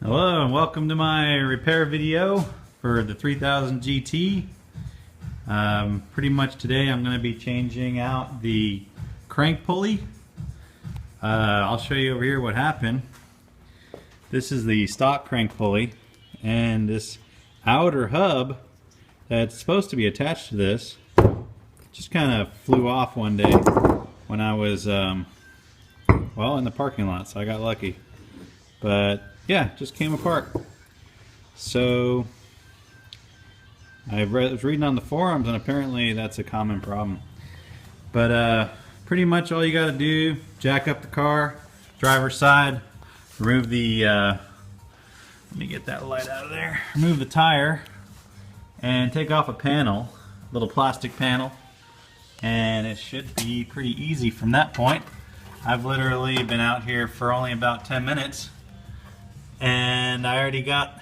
Hello and welcome to my repair video for the 3000 GT. Pretty much today I'm going to be changing out the crank pulley. I'll show you over here what happened. This is the stock crank pulley, and this outer hub that's supposed to be attached to this just kind of flew off one day when I was well, in the parking lot, so I got lucky. But yeah, just came apart. So I was reading on the forums, and apparently that's a common problem. But pretty much all you got to do, jack up the car, driver's side, remove the let me get that light out of there, remove the tire, and take off a panel, little plastic panel, and it should be pretty easy from that point. I've literally been out here for only about 10 minutes and I already got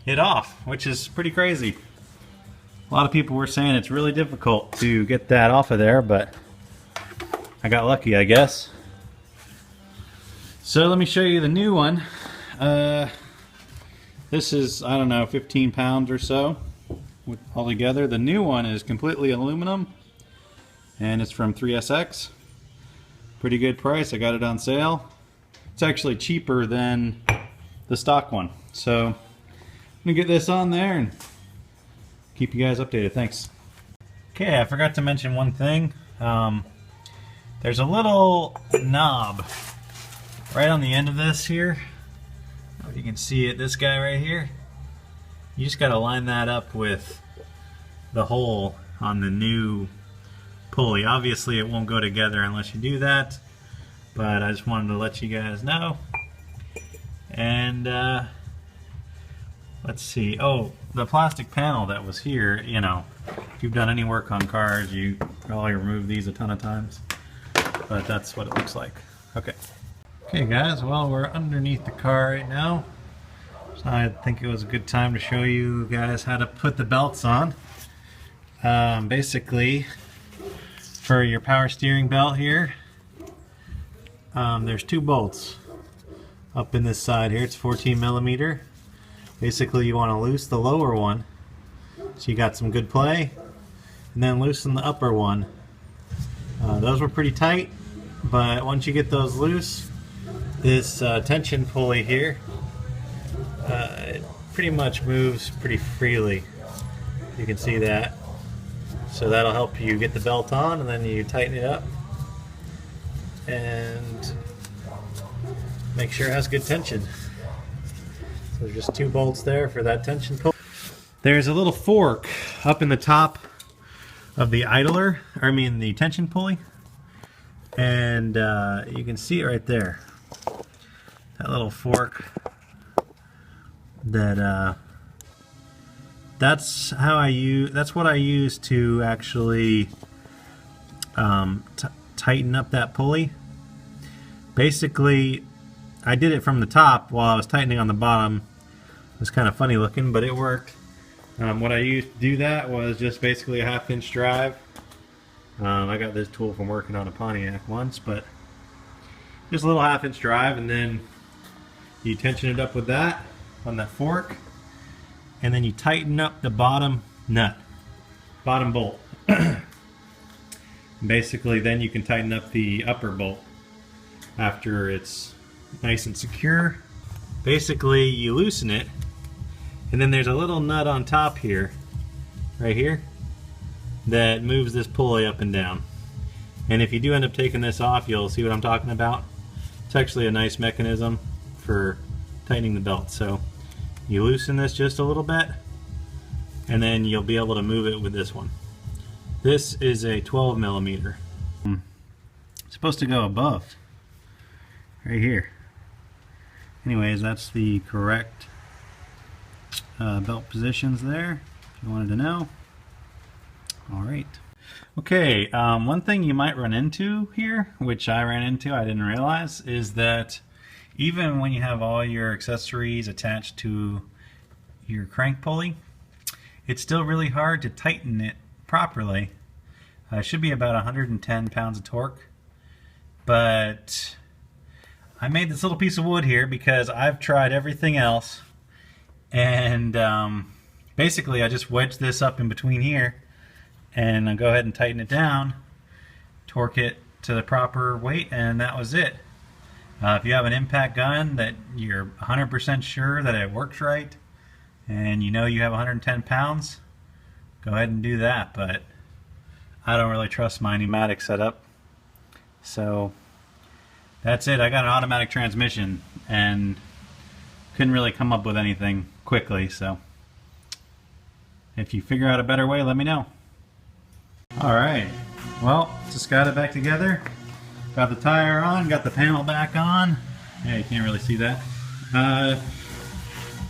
it off, which is pretty crazy. A lot of people were saying it's really difficult to get that off of there, but I got lucky, I guess. So let me show you the new one. This is, I don't know, 15 pounds or so all together. The new one is completely aluminum, and it's from 3SX. Pretty good price. I got it on sale. It's actually cheaper than the stock one. So I'm gonna get this on there and keep you guys updated. Thanks. Okay, I forgot to mention one thing. There's a little knob right on the end of this here. I don't know if you can see it, this guy right here. You just gotta line that up with the hole on the new pulley. Obviously it won't go together unless you do that, but I just wanted to let you guys know. And let's see, oh, the plastic panel that was here, you know, if you've done any work on cars, you probably removed these a ton of times, but that's what it looks like. Okay guys, well, we're underneath the car right now, so I think it was a good time to show you guys how to put the belts on. Basically, for your power steering belt here, there's two bolts up in this side here. It's 14 millimeter. Basically you want to loose the lower one so you got some good play, and then loosen the upper one. Those were pretty tight, but once you get those loose, this tension pulley here, it pretty much moves pretty freely. You can see that. So that'll help you get the belt on, and then you tighten it up and make sure it has good tension. So there's just two bolts there for that tension pull. There's a little fork up in the top of the idler, or I mean the tension pulley, and you can see it right there. That little fork. That's what I use to actually tighten up that pulley. Basically, I did it from the top while I was tightening on the bottom. It was kind of funny looking, but it worked. What I used to do that was just basically a 1/2 inch drive. I got this tool from working on a Pontiac once, but just a little 1/2 inch drive, and then you tension it up with that on that fork, and then you tighten up the bottom nut, bottom bolt. Basically then you can tighten up the upper bolt after it's nice and secure. Basically you loosen it, and then there's a little nut on top here, right here, that moves this pulley up and down. And if you do end up taking this off, you'll see what I'm talking about. It's actually a nice mechanism for tightening the belt. So you loosen this just a little bit, and then you'll be able to move it with this one. This is a 12 millimeter. It's supposed to go above, right here. Anyways, that's the correct belt positions there, if you wanted to know. Alright. Okay, one thing you might run into here, which I ran into, I didn't realize, is that even when you have all your accessories attached to your crank pulley, it's still really hard to tighten it properly. It should be about 110 pounds of torque, but I made this little piece of wood here because I've tried everything else, and basically I just wedged this up in between here, and I'll go ahead and tighten it down, torque it to the proper weight, and that was it. If you have an impact gun that you're 100% sure that it works right, and you know you have 110 pounds, go ahead and do that, but I don't really trust my pneumatic setup. So that's it. I got an automatic transmission and couldn't really come up with anything quickly, so if you figure out a better way, let me know. Alright, well, just got it back together. Got the tire on, got the panel back on. Yeah, you can't really see that.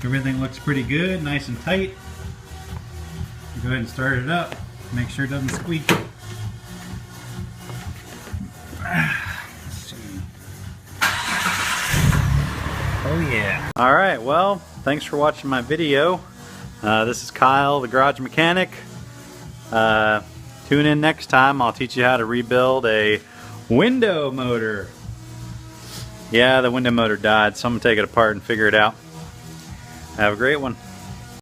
Everything looks pretty good, nice and tight. Go ahead and start it up. Make sure it doesn't squeak. Oh yeah. Alright, well, thanks for watching my video. This is Kyle, the garage mechanic. Tune in next time. I'll teach you how to rebuild a window motor. Yeah, the window motor died, so I'm going to take it apart and figure it out. Have a great one.